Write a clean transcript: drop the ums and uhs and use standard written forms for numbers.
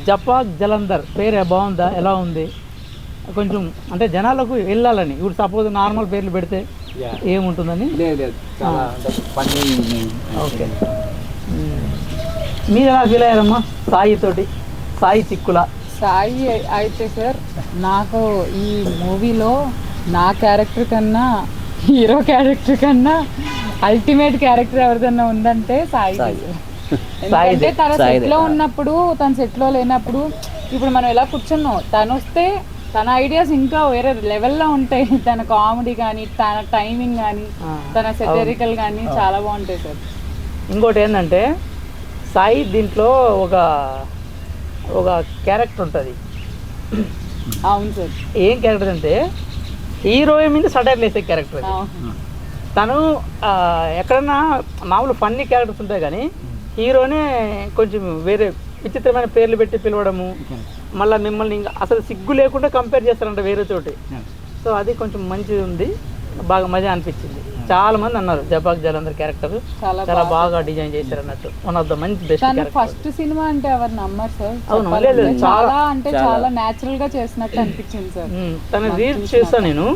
జపాక్ జలంధర్ పేరు బాగుందా, ఎలా ఉంది? కొంచెం అంటే జనాలకు వెళ్ళాలని. ఇప్పుడు సపోజ్ నార్మల్ పేర్లు పెడితే ఏముంటుందని. ఓకే, మీరు ఎలా ఫీల్ అయ్యారమ్మా సాయి తోటి? సాయి చిక్కుల సాయి అయితే సార్, నాకు ఈ మూవీలో నా క్యారెక్టర్ కన్నా హీరో క్యారెక్టర్ కన్నా అల్టిమేట్ క్యారెక్టర్ ఎవరిదన్నా ఉందంటే సాయి. ఎందుకంటే తన సెట్ లో ఉన్నప్పుడు, తన సెట్ లో లేనప్పుడు, ఇప్పుడు మనం ఎలా కూర్చున్నాం, తను వస్తే తన ఐడియాస్ ఇంకా వేరే లెవెల్లో ఉంటాయి. తన కామెడీ కానీ, తన టైమింగ్ కానీ, తన సెటరికల్ కానీ చాలా బాగుంటాయి సార్. ఇంకోటి ఏంటంటే సాయి దీంట్లో ఒక క్యారెక్టర్ ఉంటుంది. అవును సార్. ఏం క్యారెక్టర్ అంటే హీరోయిన్ మీద సటైర్లు వేసే క్యారెక్టర్. తను ఎక్కడన్నా మామూలు ఫన్నీ క్యారెక్టర్స్ ఉంటాయి కానీ హీరోనే కొంచెం వేరే విచిత్రమైన పేర్లు పెట్టి పిలవడము, మళ్ళీ మిమ్మల్ని ఇంకా అసలు సిగ్గు లేకుండా కంపేర్ చేస్తారంట వేరే చోటి. సో అది కొంచెం మంచిది ఉంది, బాగా మజా అనిపించింది. చాలా మంది అన్నారు జపాక్ జలంధర్ క్యారెక్టర్ చాలా బాగా డిజైన్ చేశారు అన్నట్టు. వన్ ఆఫ్ ద మంచి బెస్ట్. ఫస్ట్ సినిమా అంటే ఎవరు నమ్మరు సార్. అవును, చాలా అంటే చాలా నేచురల్ గా చేసినట్టు అనిపించింది సార్. తన రీల్స్ చేస్తాను నేను.